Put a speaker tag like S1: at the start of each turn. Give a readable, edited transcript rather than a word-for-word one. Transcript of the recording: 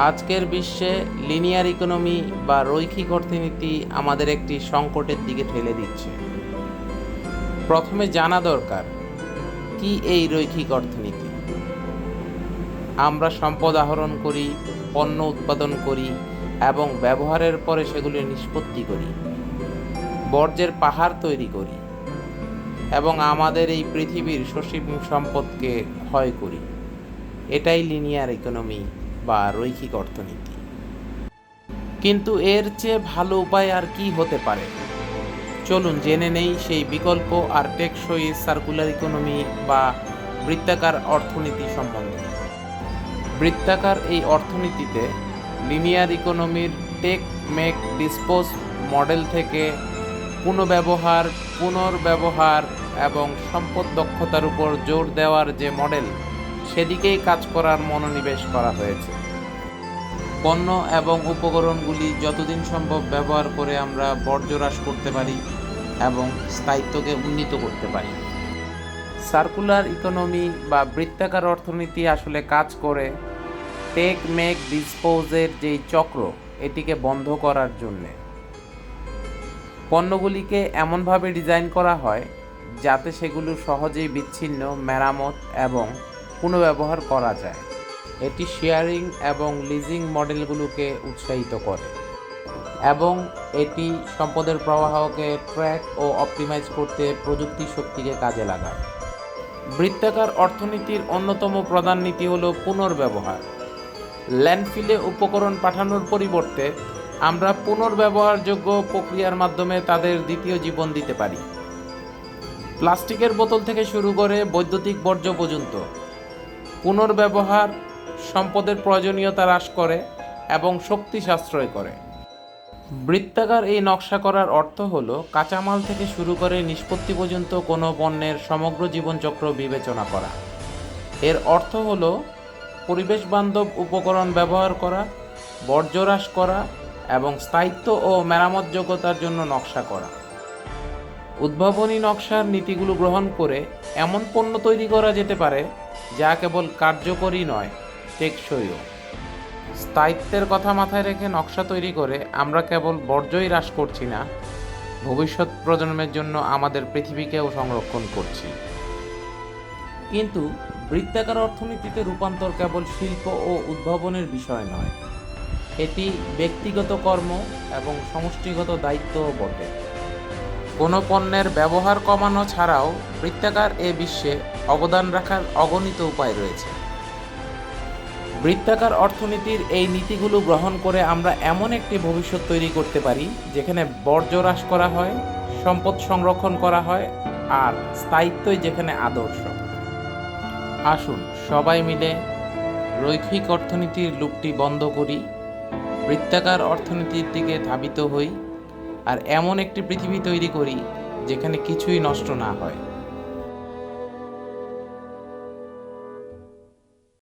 S1: আজকের বিশ্বে linear economy বা রৈখিক অর্থনীতি আমাদের একটি সংকটের দিকে ঠেলে দিচ্ছে। প্রথমে জানা দরকার কি এই রৈখিক অর্থনীতি। আমরা সম্পদ আহরণ করি, পণ্য উৎপাদন করি এবং ব্যবহারের পরে সেগুলি নিষ্পত্তি করি, বর্জ্যের পাহাড় তৈরি করি এবং আমাদের এই পৃথিবীর সসীম সম্পদকে ক্ষয় করি। এটাই লিনিয়ার ইকোনমি বা রৈখিক অর্থনীতি। কিন্তু এর চেয়ে ভালো উপায় আর কি হতে পারে? চলুন জেনে নেই সেই বিকল্প আর টেকসই সার্কুলার ইকোনমি বা বৃত্তাকার অর্থনীতি সম্বন্ধে। বৃত্তাকার এই অর্থনীতিতে লিনিয়ার ইকোনমির টেক মেক ডিসপোজ মডেল থেকে পুনর্ব্যবহার, পুনর্ব্যবহার এবং সম্পদ দক্ষতার উপর জোর দেওয়ার যে মডেল, সেদিকেই কাজ করার মনোনিবেশ করা হয়েছে। পণ্য এবং উপকরণগুলি যতদিন সম্ভব ব্যবহার করে আমরা বর্জ্য হ্রাস করতে পারি এবং স্থায়িত্বকে উন্নীত করতে পারি। সার্কুলার ইকোনমি বা বৃত্তাকার অর্থনীতি আসলে কাজ করে টেক মেক ডিসপোজের যেই চক্র, এটিকে বন্ধ করার জন্যে। পণ্যগুলিকে এমনভাবে ডিজাইন করা হয় যাতে সেগুলো সহজেই বিচ্ছিন্ন, মেরামত এবং পুনর্ব্যবহার করা যায়। এটি শেয়ারিং এবং লিজিং মডেলগুলোকে উৎসাহিত করে এবং এটি সম্পদের প্রবাহকে ট্র্যাক ও অপটিমাইজ করতে প্রযুক্তি শক্তিকে কাজে লাগায়। বৃত্তাকার অর্থনীতির অন্যতম প্রধান নীতি হলো পুনর্ব্যবহার। ল্যান্ডফিলে উপকরণ পাঠানোর পরিবর্তে আমরা পুনর্ব্যবহারযোগ্য প্রক্রিয়ার মাধ্যমে তাদের দ্বিতীয় জীবন দিতে পারি। প্লাস্টিকের বোতল থেকে শুরু করে বৈদ্যুতিক বর্জ্য পর্যন্ত পুনর্ব্যবহার সম্পদের প্রয়োজনীয়তা হ্রাস করে এবং শক্তি সাশ্রয় করে। বৃত্তাকার এই নকশা করার অর্থ হলো কাঁচামাল থেকে শুরু করে নিষ্পত্তি পর্যন্ত কোনো পণ্যের সমগ্র জীবনচক্র বিবেচনা করা। এর অর্থ হলো পরিবেশ বান্ধব উপকরণ ব্যবহার করা, বর্জ্য হ্রাস করা এবং স্থায়িত্ব ও মেরামতযোগ্যতার জন্য নকশা করা। উদ্ভাবনী নকশার নীতিগুলো গ্রহণ করে এমন পণ্য তৈরি করা যেতে পারে যা কেবল কার্যকরী নয়, টেকসইও। স্থায়িত্বের কথা মাথায় রেখে নকশা তৈরি করে আমরা কেবল বর্জ্যই হ্রাস করছি না, ভবিষ্যৎ প্রজন্মের জন্য আমাদের পৃথিবীকেও সংরক্ষণ করছি। কিন্তু বৃত্তাকার অর্থনীতিতে রূপান্তর কেবল শিল্প ও উদ্ভাবনের বিষয় নয়, এটি ব্যক্তিগত কর্ম এবং সমষ্টিগত দায়িত্বও বটে। কোনো পণ্যের ব্যবহার কমানো ছাড়াও বৃত্তাকার এ বিশ্বে অবদান রাখার অগণিত উপায় রয়েছে। বৃত্তাকার অর্থনীতির এই নীতিগুলো গ্রহণ করে আমরা এমন একটি ভবিষ্যৎ তৈরি করতে পারি যেখানে বর্জ্য হ্রাস করা হয়, সম্পদ সংরক্ষণ করা হয় আর স্থায়িত্বই যেখানে আদর্শ। আসুন সবাই মিলে রৈখিক অর্থনীতির লুপটি বন্ধ করি, বৃত্তাকার অর্থনীতির দিকে ধাবিত হই আর এমন একটি পৃথিবী তৈরি করি যেখানে কিছুই নষ্ট না হয়।